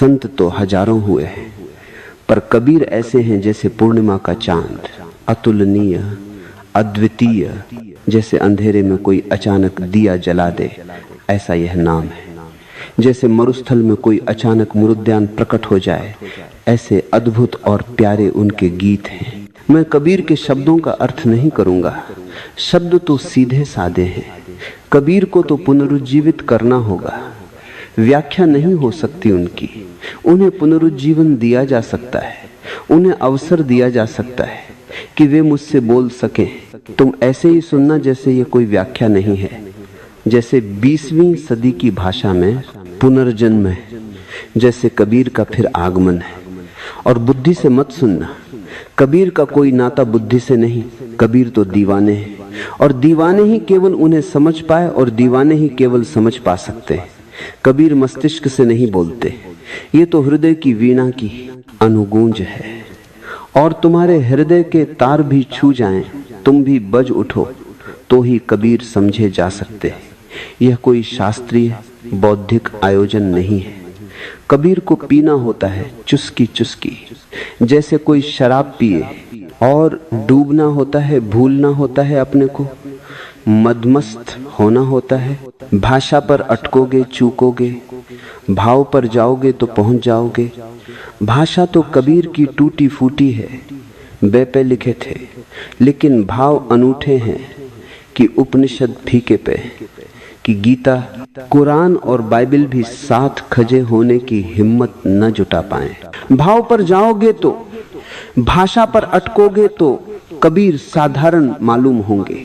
संत तो हजारों हुए हैं, पर कबीर ऐसे हैं जैसे पूर्णिमा का चांद, अतुलनीय, अद्वितीय, जैसे अंधेरे में कोई अचानक दिया जला दे, ऐसा यह नाम है। जैसे मरुस्थल में कोई अचानक मरुद्यान प्रकट हो जाए, ऐसे अद्भुत और प्यारे उनके गीत हैं। मैं कबीर के शब्दों का अर्थ नहीं करूंगा, शब्द तो सीधे साधे हैं। कबीर को तो पुनरुज्जीवित करना होगा, व्याख्या नहीं हो सकती उनकी। उन्हें पुनरुज्जीवन दिया जा सकता है, उन्हें अवसर दिया जा सकता है कि वे मुझसे बोल सकें। तुम ऐसे ही सुनना जैसे ये कोई व्याख्या नहीं है, जैसे 20वीं सदी की भाषा में पुनर्जन्म है, जैसे कबीर का फिर आगमन है। और बुद्धि से मत सुनना, कबीर का कोई नाता बुद्धि से नहीं। कबीर तो दीवाने हैं, और दीवाने ही केवल उन्हें समझ पाए, और दीवाने ही केवल समझ पा सकते हैं। कबीर मस्तिष्क से नहीं बोलते, ये तो हृदय की वीणा की अनुगूंज है। और तुम्हारे हृदय के तार भी छू जाएं, तुम भी बज उठो, तो ही कबीर समझे जा सकते हैं। यह कोई शास्त्रीय बौद्धिक आयोजन नहीं है। कबीर को पीना होता है चुस्की चुस्की, जैसे कोई शराब पिए, और डूबना होता है, भूलना होता है अपने को, मदमस्त होना होता है। भाषा पर अटकोगे चूकोगे, भाव पर जाओगे तो पहुंच जाओगे। भाषा तो कबीर की टूटी फूटी है, बे पे लिखे थे, लेकिन भाव अनूठे हैं कि उपनिषद फीके पे, कि गीता, कुरान और बाइबल भी साथ खजे होने की हिम्मत न जुटा पाए। भाव पर जाओगे तो, भाषा पर अटकोगे तो कबीर साधारण मालूम होंगे।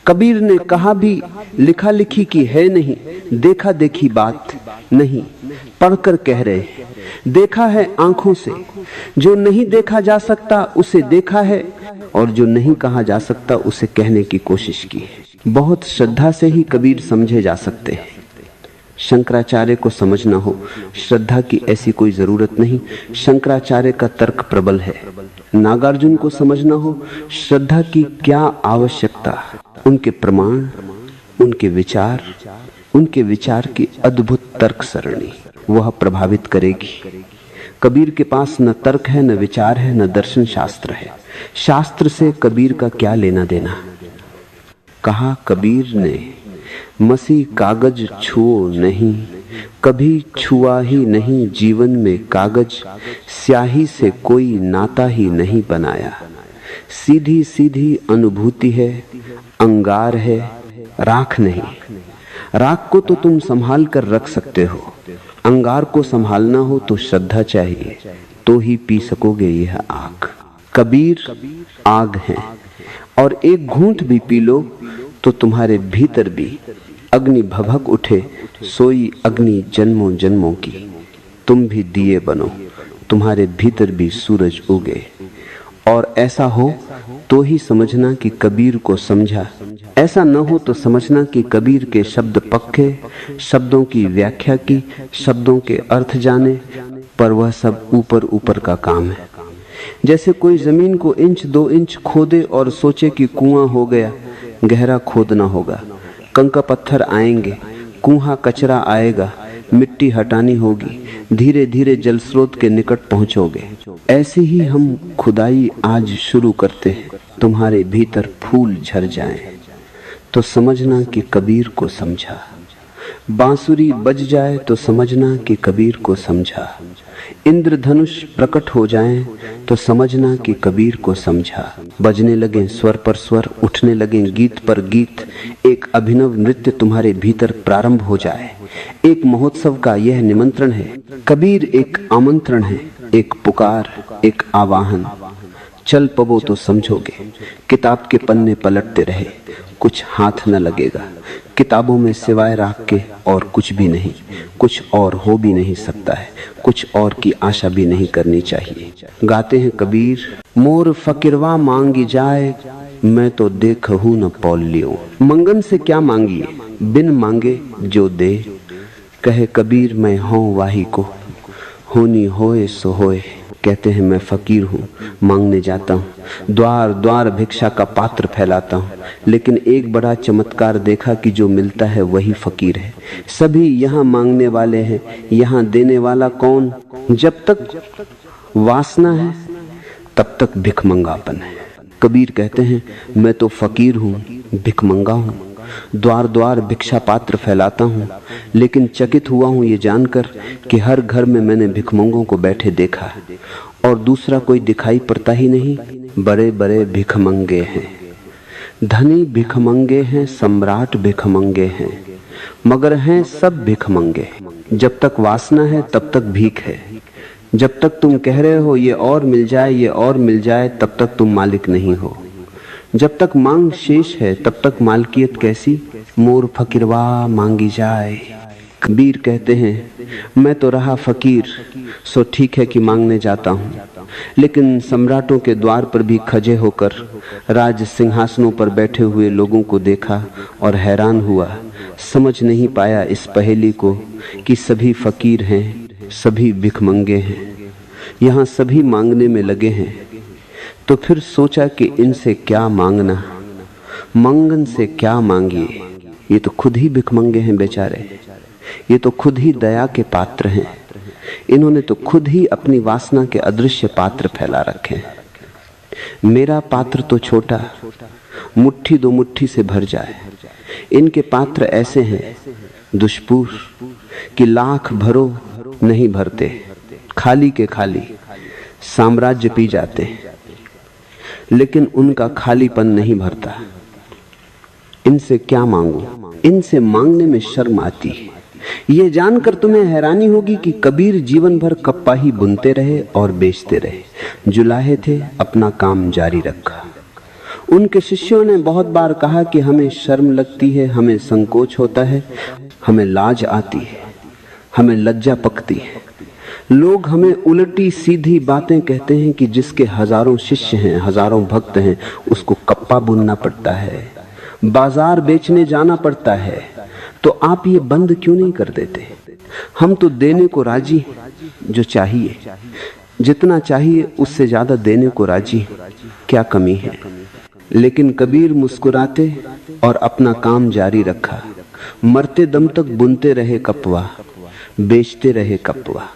कबीर ने कहा भी लिखा लिखी की है नहीं, देखा देखी बात नहीं, पढ़कर कह रहे हैं। देखा है आंखों से, जो नहीं देखा जा सकता उसे देखा है, और जो नहीं कहा जा सकता उसे कहने की कोशिश की है। बहुत श्रद्धा से ही कबीर समझे जा सकते हैं। शंकराचार्य को समझना हो, श्रद्धा की ऐसी कोई जरूरत नहीं, शंकराचार्य का तर्क प्रबल है। नागार्जुन को समझना हो, श्रद्धा की क्या आवश्यकता, उनके प्रमाण, उनके विचार की अद्भुत तर्क सरणी वह प्रभावित करेगी। कबीर के पास न तर्क है, न विचार है, न दर्शन शास्त्र है। शास्त्र से कबीर का क्या लेना देना। कहा कबीर ने, मसी कागज छुओ नहीं, कभी छुआ ही नहीं जीवन में कागज, स्याही से कोई नाता ही नहीं बनाया। सीधी सीधी अनुभूति है, अंगार है, राख नहीं। राख को तो तुम संभाल कर रख सकते हो, अंगार को संभालना हो तो श्रद्धा चाहिए, तो ही पी सकोगे यह आग। कबीर आग है, और एक घूंट भी पी लो तो तुम्हारे भीतर भी अग्नि भभक उठे, सोई अग्नि जन्मों जन्मों की। तुम भी दिए बनो, तुम्हारे भीतर भी सूरज उगे। और ऐसा हो तो ही समझना कि कबीर को समझा, ऐसा न हो तो समझना कि कबीर के शब्द पक्के, शब्दों की व्याख्या की, शब्दों के अर्थ जाने, पर वह सब ऊपर ऊपर का काम है। जैसे कोई जमीन को 1-2 इंच खोदे और सोचे कि कुआं हो गया, गहरा खोदना होगा। कंकड़ पत्थर आएंगे, कुआं कचरा आएगा, मिट्टी हटानी होगी, धीरे धीरे जल स्रोत के निकट पहुंचोगे। ऐसे ही हम खुदाई आज शुरू करते हैं, तुम्हारे भीतर फूल झर जाएं तो समझना कि कबीर को समझा। बांसुरी बज जाए तो समझना कि कबीर को समझा। इंद्रधनुष प्रकट हो जाएं तो समझना कि कबीर को समझा। बजने लगे स्वर पर स्वर, उठने लगे गीत पर गीत, एक अभिनव नृत्य तुम्हारे भीतर प्रारंभ हो जाए। एक महोत्सव का यह निमंत्रण है। कबीर एक आमंत्रण है, एक पुकार, एक आवाहन। चल पवो तो समझोगे। किताब के पन्ने पलटते रहे, कुछ हाथ न लगेगा। किताबों में सिवाय राख के और कुछ भी नहीं, कुछ और हो भी नहीं सकता है, कुछ और की आशा भी नहीं करनी चाहिए। गाते हैं कबीर, मोर फकीरवा मांगी जाए, मैं तो देखहूं न पौल लियो। मंगन से क्या मांगिए, बिन मांगे जो दे, कहे कबीर मैं हूं वाही को। होनी होए सो होए। कहते हैं मैं फकीर हूँ, मांगने जाता हूँ, द्वार द्वार भिक्षा का पात्र फैलाता हूँ, लेकिन एक बड़ा चमत्कार देखा कि जो मिलता है वही फकीर है। सभी यहाँ मांगने वाले हैं, यहाँ देने वाला कौन? जब तक वासना है तब तक भिखमंगापन है। कबीर कहते हैं मैं तो फकीर हूँ, भिखमंगा हूँ, द्वार द्वार भिक्षा पात्र फैलाता हूँ, लेकिन चकित हुआ हूँ ये जानकर कि हर घर में मैंने भिखमंगों को बैठे देखा और दूसरा कोई दिखाई पड़ता ही नहीं। बड़े बड़े भिखमंगे हैं, धनी भिखमंगे हैं, सम्राट भिखमंगे हैं, मगर हैं सब भिखमंगे। जब तक वासना है तब तक भीख है। जब तक तुम कह रहे हो ये और मिल जाए, ये और मिल जाए, तब तक तुम मालिक नहीं हो। जब तक मांग शेष है तब तक मालकियत कैसी? मोर फकीरवा मांगी जाए। कबीर कहते हैं मैं तो रहा फकीर, सो ठीक है कि मांगने जाता हूँ, लेकिन सम्राटों के द्वार पर भी खजे होकर राज सिंहासनों पर बैठे हुए लोगों को देखा और हैरान हुआ। समझ नहीं पाया इस पहेली को कि सभी फकीर हैं, सभी भिखमंगे हैं, यहाँ सभी मांगने में लगे हैं। तो फिर सोचा कि इनसे क्या मांगना, मंगन से क्या मांगिए, ये तो खुद ही भिखमंगे हैं बेचारे, ये तो खुद ही दया के पात्र हैं, इन्होंने तो खुद ही अपनी वासना के अदृश्य पात्र फैला रखे हैं। मेरा पात्र तो छोटा, मुट्ठी दो मुट्ठी से भर जाए, इनके पात्र ऐसे हैं दुष्पूर कि लाख भरो नहीं भरते, खाली के खाली साम्राज्य पी जाते, लेकिन उनका खालीपन नहीं भरता। इनसे क्या मांगू? इनसे मांगने में शर्म आती है। ये जानकर तुम्हें हैरानी होगी कि कबीर जीवन भर कप्पा ही बुनते रहे और बेचते रहे। जुलाहे थे, अपना काम जारी रखा। उनके शिष्यों ने बहुत बार कहा कि हमें शर्म लगती है, हमें संकोच होता है, हमें लाज आती है, हमें लज्जा पकती है। लोग हमें उल्टी सीधी बातें कहते हैं कि जिसके हजारों शिष्य हैं, हजारों भक्त हैं, उसको कप्पा बुनना पड़ता है, बाजार बेचने जाना पड़ता है, तो आप ये बंद क्यों नहीं कर देते? हम तो देने को राजी, जो चाहिए, जितना चाहिए उससे ज्यादा देने को राजी, क्या कमी है? लेकिन कबीर मुस्कुराते और अपना काम जारी रखा। मरते दम तक बुनते रहे कपवा, बेचते रहे कपवा।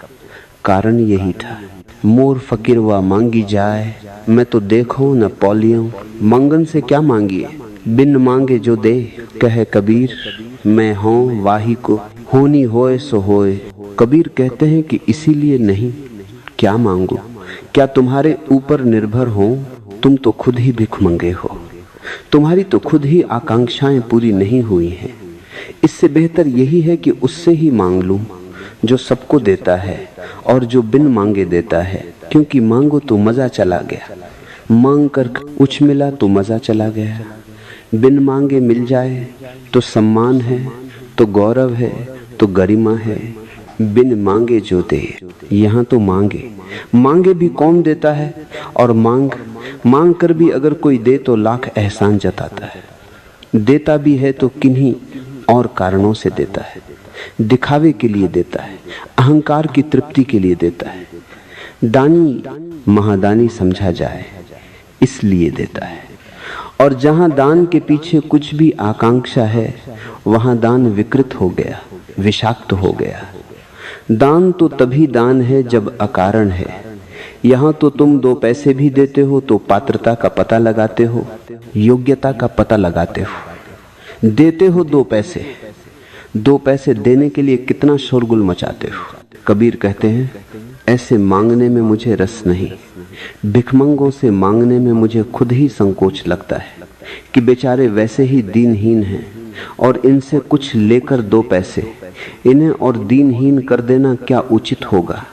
कारण यही था, मोर फकीरवा मांगी जाए, मैं तो देखो न पौलियों, मंगन से क्या मांगिए, बिन मांगे जो दे। कहे कबीर मैं हूँ वाही को, होनी होए सो होए। कबीर कहते हैं कि इसीलिए नहीं, क्या मांगू? क्या तुम्हारे ऊपर निर्भर हो? तुम तो खुद ही भिखमंगे हो, तुम्हारी तो खुद ही आकांक्षाएं पूरी नहीं हुई हैं। इससे बेहतर यही है कि उससे ही मांग लूं जो सबको देता है और जो बिन मांगे देता है, क्योंकि मांगो तो मजा चला गया, मांग कर कुछ मिला तो मजा चला गया, बिन मांगे मिल जाए तो सम्मान है, तो गौरव है, तो गरिमा है। बिन मांगे जो दे, यहाँ तो मांगे, मांगे भी कौन देता है? और मांग कर भी अगर कोई दे तो लाख एहसान जताता है। देता भी है तो किन्हीं और कारणों से देता है, दिखावे के लिए देता है, अहंकार की तृप्ति के लिए देता है। दानी महादानी समझा जाए इसलिए देता है। और जहां दान के पीछे कुछ भी आकांक्षा है, वहां दान विकृत हो गया, विषाक्त हो गया। दान तो तभी दान है जब अकारण है। यहाँ तो तुम 2 पैसे भी देते हो तो पात्रता का पता लगाते हो, योग्यता का पता लगाते हो। देते हो 2 पैसे, 2 पैसे देने के लिए कितना शोरगुल मचाते हो। कबीर कहते हैं ऐसे मांगने में मुझे रस नहीं, भिखमंगों से मांगने में मुझे खुद ही संकोच लगता है कि बेचारे वैसे ही दीनहीन हैं और इनसे कुछ लेकर 2 पैसे, इन्हें और दीनहीन कर देना क्या उचित होगा।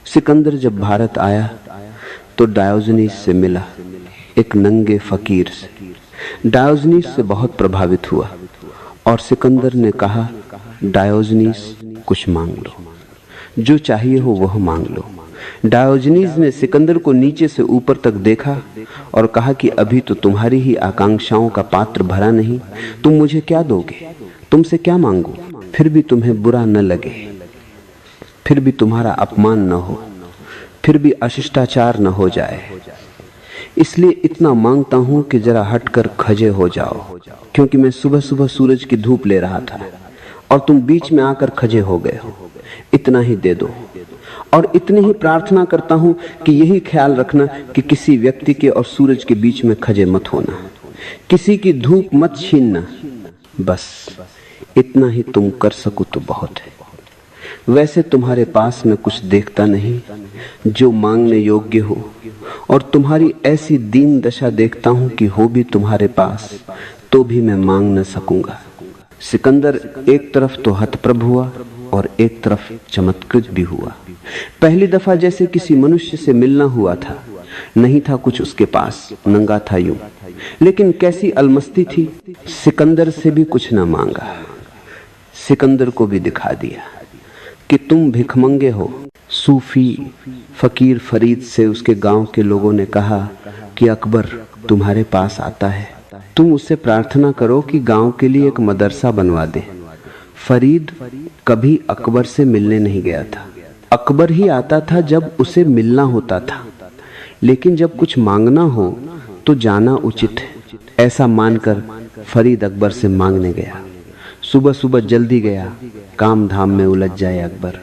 सिकंदर जब भारत आया तो डायोजनीस से मिला, एक नंगे फकीर से। डायोजनीस से बहुत प्रभावित हुआ और सिकंदर ने कहा, डायोजनीस कुछ मांग लो, जो चाहिए हो वह मांग लो। डायोजनीस ने सिकंदर को नीचे से ऊपर तक देखा और कहा कि अभी तो तुम्हारी ही आकांक्षाओं का पात्र भरा नहीं, तुम मुझे क्या दोगे, तुमसे क्या मांगू। फिर भी तुम्हें बुरा न लगे, फिर भी तुम्हारा अपमान न हो, फिर भी अशिष्टाचार न हो जाए। इसलिए इतना मांगता हूं कि जरा हटकर खजे हो जाओ, क्योंकि मैं सुबह सुबह सूरज की धूप ले रहा था और तुम बीच में आकर खजे हो गए हो। इतना ही दे दो। और इतनी ही प्रार्थना करता हूं कि यही ख्याल रखना कि किसी व्यक्ति के और सूरज के बीच में खजे मत होना, किसी की धूप मत छीनना। बस इतना ही तुम कर सको तो बहुत है। वैसे तुम्हारे पास में कुछ देखता नहीं जो मांगने योग्य हो, और तुम्हारी ऐसी दीन दशा देखता हूं कि हो भी तुम्हारे पास तो भी मैं मांग न सकूंगा। सिकंदर एक तरफ तो हतप्रभ हुआ और एक तरफ चमत्कृत भी हुआ। पहली दफा जैसे किसी मनुष्य से मिलना हुआ था, नहीं था कुछ उसके पास, नंगा था यूं, लेकिन कैसी अलमस्ती थी। सिकंदर से भी कुछ न मांगा, सिकंदर को भी दिखा दिया कि तुम भिखमंगे हो। सूफी फकीर फरीद से उसके गांव के लोगों ने कहा कि अकबर तुम्हारे पास आता है, तुम उससे प्रार्थना करो कि गांव के लिए एक मदरसा बनवा दे। फरीद कभी अकबर से मिलने नहीं गया था, अकबर ही आता था जब उसे मिलना होता था, लेकिन जब कुछ मांगना हो तो जाना उचित है। ऐसा मानकर फरीद अकबर से मांगने गया। सुबह सुबह जल्दी गया, काम धाम में उलझ जाए अकबर,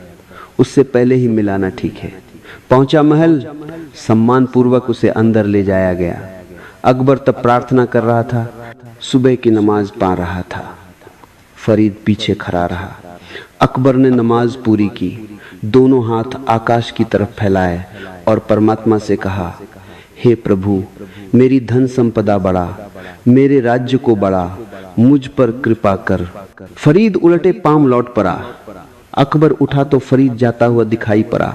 उससे पहले ही मिलाना ठीक है। पहुंचा महल, सम्मान पूर्वक उसे अंदर ले जाया गया। अकबर तब प्रार्थना कर रहा था, सुबह की नमाज पा रहा था। फरीद पीछे खड़ा रहा। अकबर ने नमाज पूरी की, दोनों हाथ आकाश की तरफ फैलाए और परमात्मा से कहा, हे प्रभु, मेरी धन संपदा बढ़ा, मेरे राज्य को बढ़ा, मुझ पर कृपा कर। फरीद उलटे पांव लौट पड़ा। अकबर उठा तो फरीद जाता हुआ दिखाई पड़ा।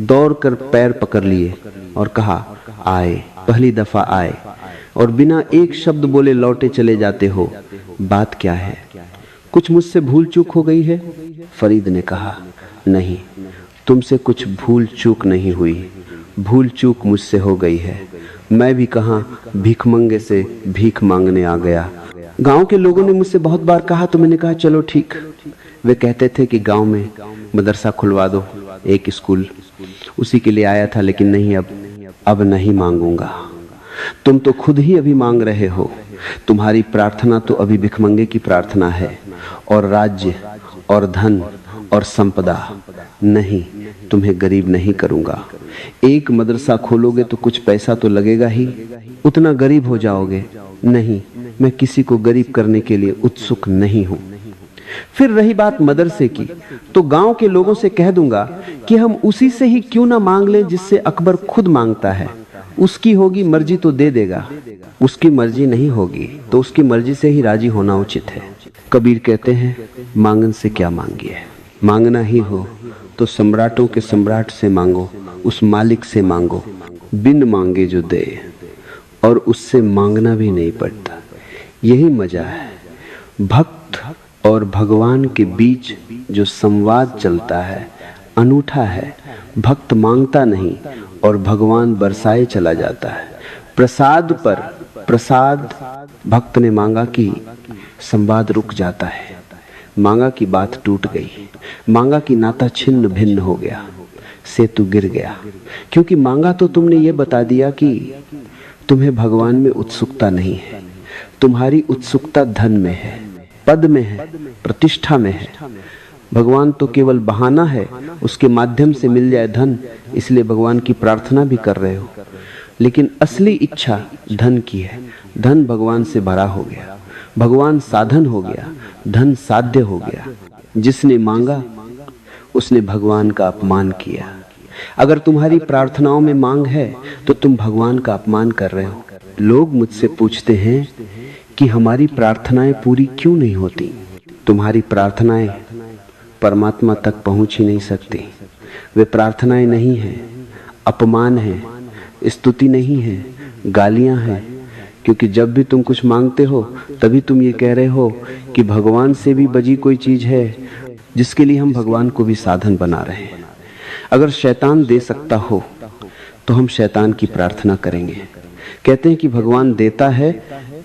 दौड़कर पैर पकड़ लिए और कहा, आए, पहली दफा आए और बिना एक शब्द बोले लौटे चले जाते हो, बात क्या है? कुछ मुझसे भूल चूक हो गई है? फरीद ने कहा, नहीं, तुमसे कुछ भूल चूक नहीं हुई, भूल चूक मुझसे हो गई है। मैं भी कहां भिखमंगे से भीख मांगने आ गया। गांव के लोगों ने मुझसे बहुत बार कहा तो मैंने कहा चलो ठीक। वे कहते थे कि गांव में मदरसा खुलवा दो, एक स्कूल, उसी के लिए आया था, लेकिन नहीं, अब नहीं मांगूंगा। तुम तो खुद ही अभी मांग रहे हो, तुम्हारी प्रार्थना तो अभी भिखमंगे की प्रार्थना है, और राज्य और धन और संपदा नहीं, तुम्हें गरीब नहीं करूंगा। एक मदरसा खोलोगे तो कुछ पैसा तो लगेगा ही, उतना गरीब हो जाओगे। नहीं, मैं किसी को गरीब करने के लिए उत्सुक नहीं हूं। फिर रही बात मदरसे की, तो गांव के लोगों से कह दूंगा कि हम उसी से ही क्यों ना मांग लें जिससे अकबर खुद मांगता है। उसकी होगी मर्जी तो दे देगा, उसकी मर्जी नहीं होगी तो उसकी मर्जी से ही राजी होना उचित है। कबीर कहते हैं, मांगन से क्या मांगिए, मांगना ही हो तो सम्राटों के सम्राट से मांगो, उस मालिक से मांगो, बिन मांगे जो दे, और उससे मांगना भी नहीं पड़ता। यही मजा है। भक्त और भगवान के बीच जो संवाद चलता है अनूठा है। भक्त मांगता नहीं और भगवान बरसाए चला जाता है। प्रसाद पर प्रसाद भक्त ने मांगा कि संवाद रुक जाता है, मांगा की बात टूट गई, मांगा की नाता छिन्न भिन्न हो गया, सेतु गिर गया। क्योंकि मांगा तो तुमने ये बता दिया कि तुम्हें भगवान में उत्सुकता नहीं है, तुम्हारी उत्सुकता धन में है, पद में है, प्रतिष्ठा में है। भगवान तो केवल बहाना है, उसके माध्यम से मिल जाए धन, इसलिए भगवान की प्रार्थना भी कर रहे हो, लेकिन असली इच्छा धन की है। धन भगवान से भरा हो गया, भगवान साधन हो गया, धन साध्य हो गया। जिसने मांगा उसने भगवान का अपमान किया। अगर तुम्हारी प्रार्थनाओं में मांग है तो तुम भगवान का अपमान कर रहे हो। लोग मुझसे पूछते हैं कि हमारी प्रार्थनाएं पूरी क्यों नहीं होती। तुम्हारी प्रार्थनाएं परमात्मा तक पहुंच ही नहीं सकती। वे प्रार्थनाएं नहीं हैं, अपमान है, स्तुति नहीं है, गालियां हैं। क्योंकि जब भी तुम कुछ मांगते हो तभी तुम ये कह रहे हो कि भगवान से भी बजी कोई चीज है, जिसके लिए हम भगवान को भी साधन बना रहे हैं। अगर शैतान दे सकता हो तो हम शैतान की प्रार्थना करेंगे। कहते हैं कि भगवान देता है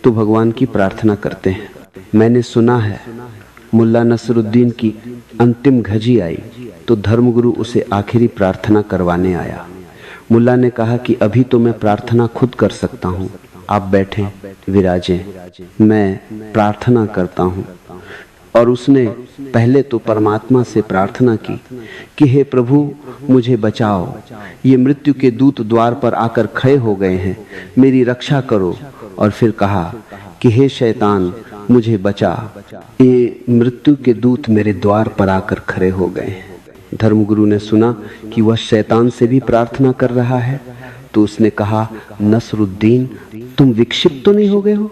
तो भगवान की प्रार्थना करते हैं। मैंने सुना है मुल्ला नसरुद्दीन की अंतिम घजी आई तो धर्मगुरु उसे आखिरी प्रार्थना करवाने आया। मुल्ला ने कहा कि अभी तो मैं प्रार्थना खुद कर सकता हूँ, आप बैठें, विराजें, मैं प्रार्थना करता हूँ। और उसने पहले तो परमात्मा से प्रार्थना की कि हे प्रभु मुझे बचाओ, ये मृत्यु के दूत द्वार पर आकर खड़े हो गए हैं, मेरी रक्षा करो। और फिर कहा कि हे शैतान मुझे बचा, ये मृत्यु के दूत मेरे द्वार पर आकर खड़े हो गए हैं। धर्मगुरु ने सुना कि वह शैतान से भी प्रार्थना कर रहा है, तो उसने कहा, नसरुद्दीन तुम विक्षिप्त तो नहीं हो गए हो,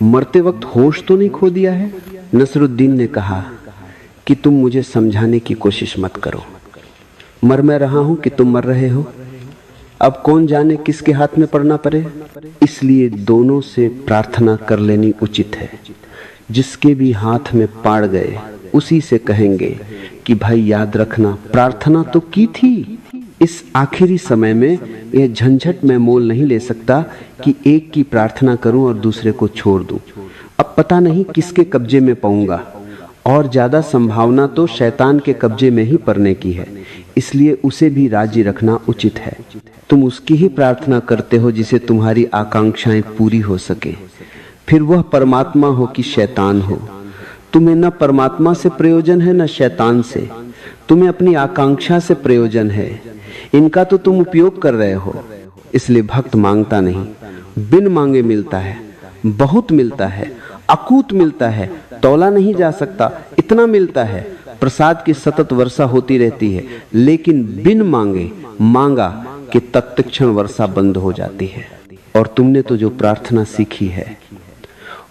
मरते वक्त होश तो नहीं खो दिया है? नसरुद्दीन ने कहा कि तुम मुझे समझाने की कोशिश मत करो, मर मैं रहा हूं कि तुम मर रहे हो, अब कौन जाने किसके हाथ में पड़ना पड़े, इसलिए दोनों से प्रार्थना कर लेनी उचित है। जिसके भी हाथ में पाड़ गए उसी से कहेंगे कि भाई याद रखना प्रार्थना तो की थी। इस आखिरी समय में यह झंझट मैं मोल नहीं ले सकता कि एक की प्रार्थना करूं और दूसरे को छोड़ दूं। अब पता नहीं किसके कब्जे में पाऊंगा, और ज्यादा संभावना तो शैतान के कब्जे में ही पड़ने की है, इसलिए उसे भी राजी रखना उचित है। तुम उसकी ही प्रार्थना करते हो जिसे तुम्हारी आकांक्षाएं पूरी हो सके, फिर वह परमात्मा हो कि शैतान हो। तुम्हें न परमात्मा से प्रयोजन है न शैतान से, तुम्हें अपनी आकांक्षा से प्रयोजन है। इनका तो तुम उपयोग कर रहे हो। इसलिए भक्त मांगता नहीं, बिन मांगे मिलता है, बहुत मिलता है, अकूत मिलता है, तौला नहीं जा सकता, इतना मिलता है। प्रसाद की सतत वर्षा होती रहती है, लेकिन बिन मांगे मांगा कि तत्क्षण वर्षा बंद हो जाती है। और तुमने तो जो प्रार्थना सीखी है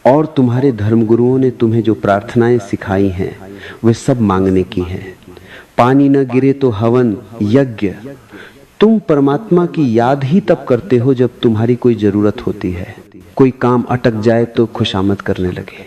और तुम्हारे धर्मगुरुओं ने तुम्हें जो प्रार्थनाएं सिखाई हैं वे सब मांगने की हैं। पानी न गिरे तो हवन यज्ञ, तुम परमात्मा की याद ही तब करते हो जब तुम्हारी कोई जरूरत होती है। कोई काम अटक जाए तो खुशामद करने लगे,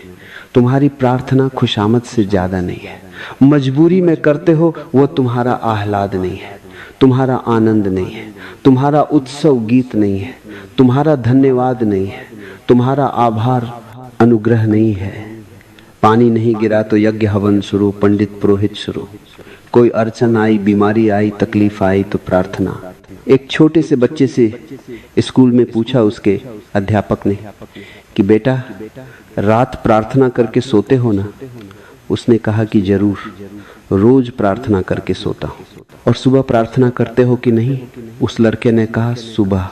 तुम्हारी प्रार्थना खुशामद से ज्यादा नहीं है। मजबूरी में करते हो वो तुम्हारा आह्लाद नहीं है, तुम्हारा आनंद नहीं है, तुम्हारा उत्सव गीत नहीं है, तुम्हारा धन्यवाद नहीं है, तुम्हारा आभार अनुग्रह नहीं है। पानी नहीं गिरा तो यज्ञ हवन शुरू, पंडित पुरोहित शुरू। कोई अड़चन आई, बीमारी आई, तकलीफ आई तो प्रार्थना। एक छोटे से बच्चे से स्कूल में पूछा उसके अध्यापक ने कि बेटा रात प्रार्थना करके सोते हो ना? उसने कहा कि जरूर, रोज प्रार्थना करके सोता हूँ। और सुबह प्रार्थना करते हो कि नहीं? उस लड़के ने कहा सुबह।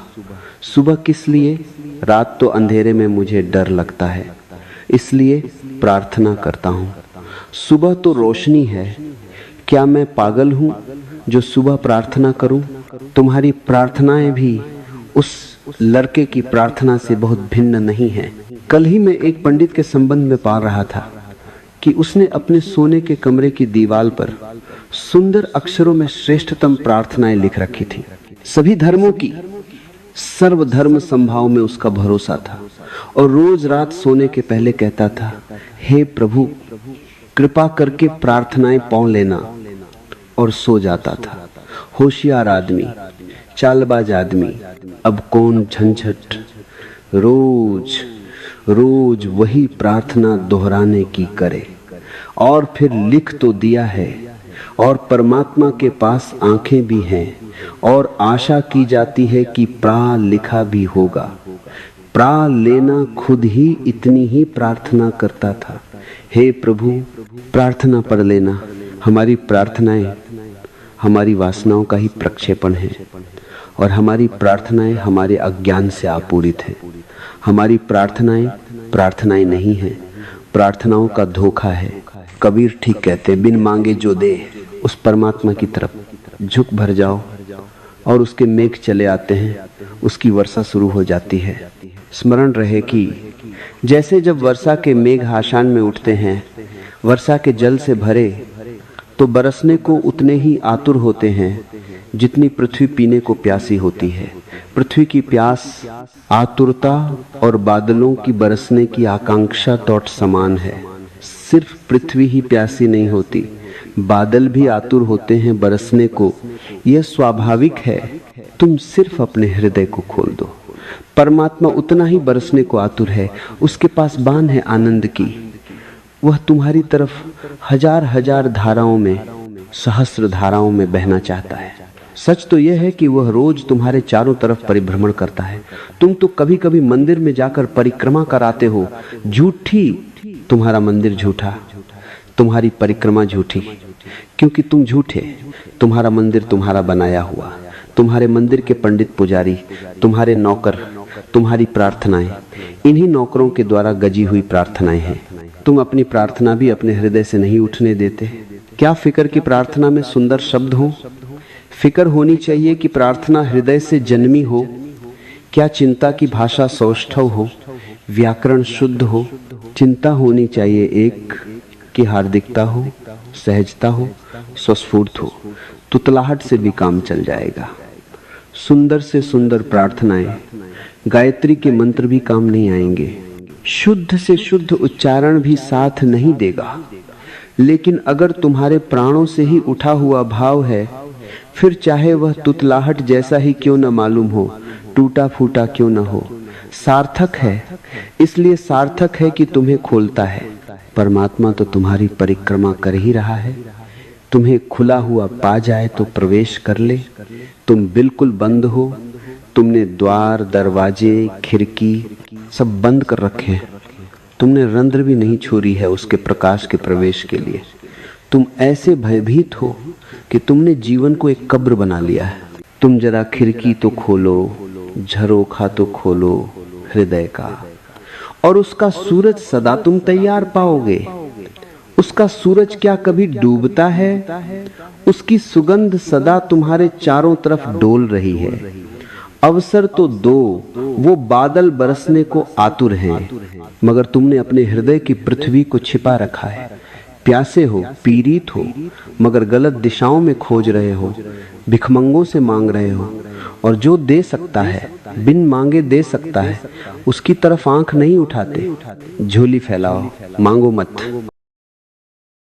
सुबह किस लिए? रात तो अंधेरे में मुझे डर लगता है, इसलिए प्रार्थना करता हूँ। सुबह तो रोशनी है, क्या मैं पागल हूँ जो सुबह प्रार्थना करूँ? तुम्हारी प्रार्थनाएं भी उस लड़के की प्रार्थना से बहुत भिन्न नहीं है। कल ही मैं एक पंडित के संबंध में पा रहा था कि उसने अपने सोने के कमरे की दीवार पर सुंदर अक्षरों में श्रेष्ठतम प्रार्थनाएं लिख रखी थी। सभी धर्मों की, सर्वधर्म संभाव में उसका भरोसा था, और रोज रात सोने के पहले कहता था, हे प्रभु कृपा करके प्रार्थनाएं पाँव लेना, और सो जाता था। होशियार आदमी, चालबाज आदमी, अब कौन झंझट, रोज रोज वही प्रार्थना दोहराने की करे। और फिर लिख तो दिया है, और परमात्मा के पास आंखें भी हैं, और आशा की जाती है कि प्रा लिखा भी होगा। प्रा लेना खुद ही इतनी ही प्रार्थना करता था। हे प्रभु प्रार्थना पढ़ लेना। हमारी प्रार्थनाएं हमारी वासनाओं का ही प्रक्षेपण है, और हमारी प्रार्थनाएं हमारे अज्ञान से आपूरित हैं। हमारी प्रार्थनाएं नहीं हैं, प्रार्थनाओं का धोखा है। कबीर ठीक कहते, बिन मांगे जो दे, उस परमात्मा की तरफ झुक भर जाओ और उसके मेघ चले आते हैं, उसकी वर्षा शुरू हो जाती है। स्मरण रहे कि जैसे जब वर्षा के मेघ आशान में उठते हैं, वर्षा के जल से भरे, तो बरसने को उतने ही आतुर होते हैं जितनी पृथ्वी पीने को प्यासी होती है। पृथ्वी की प्यास, आतुरता और बादलों की बरसने की आकांक्षा तोट समान है। सिर्फ पृथ्वी ही प्यासी नहीं होती, बादल भी आतुर होते हैं बरसने को। यह स्वाभाविक है, तुम सिर्फ अपने हृदय को खोल दो। परमात्मा उतना ही बरसने को आतुर है, उसके पास बान है आनंद की। वह तुम्हारी तरफ हजार हजार धाराओं में सहस्र धाराओं में बहना चाहता है। सच तो यह है कि वह रोज तुम्हारे चारों तरफ परिभ्रमण करता है। तुम तो कभी कभी मंदिर में जाकर परिक्रमा कराते हो। झूठी, तुम्हारा मंदिर झूठा, तुम्हारी परिक्रमा झूठी, क्योंकि तुम झूठे। तुम्हारा मंदिर तुम्हारा बनाया हुआ, तुम्हारे मंदिर के पंडित पुजारी, तुम्हारे नौकर, तुम्हारी प्रार्थनाएं, इन्हीं नौकरों के द्वारा गजी हुई प्रार्थनाएं हैं। तुम अपनी प्रार्थना भी अपने हृदय से नहीं उठने देते। क्या फिक्र की प्रार्थना में सुंदर शब्द हो? फिक्र होनी चाहिए कि प्रार्थना हृदय से जन्मी हो। क्या चिंता की भाषा सौष्ठव हो, व्याकरण शुद्ध हो? चिंता होनी चाहिए एक कि हार्दिकता हो, सहजता हो, स्वस्फूर्त हो। तुतलाहट से भी काम चल जाएगा। सुंदर से सुंदर प्रार्थनाएं, गायत्री के मंत्र भी काम नहीं आएंगे। शुद्ध से शुद्ध उच्चारण भी साथ नहीं देगा। लेकिन अगर तुम्हारे प्राणों से ही उठा हुआ भाव है, फिर चाहे वह तुतलाहट जैसा ही क्यों न मालूम हो, टूटा फूटा क्यों न हो, सार्थक है। इसलिए सार्थक है कि तुम्हें खोलता है। परमात्मा तो तुम्हारी परिक्रमा कर ही रहा है। तुम्हें खुला हुआ पा जाए तो प्रवेश कर ले। तुम बिल्कुल बंद हो। तुमने द्वार, दरवाजे, खिड़की सब बंद कर रखे हैं। तुमने रंध्र भी नहीं छोड़ी है उसके प्रकाश के प्रवेश के लिए। तुम ऐसे भयभीत हो कि तुमने जीवन को एक कब्र बना लिया है। तुम जरा खिड़की तो खोलो, झरोखा तो खोलो हृदय का, और उसका सूरज सदा तुम तैयार पाओगे। उसका सूरज क्या कभी डूबता है? उसकी सुगंध सदा तुम्हारे चारों तरफ डोल रही है। अवसर तो दो, वो बादल बरसने को आतुर हैं, मगर तुमने अपने हृदय की पृथ्वी को छिपा रखा है। प्यासे हो, पीड़ित हो, मगर गलत दिशाओं में खोज रहे हो, भिखमंगों से मांग रहे हो। और जो दे सकता है, बिन मांगे दे सकता है, उसकी तरफ आंख नहीं उठाते। झोली फैलाओ, मांगो मत।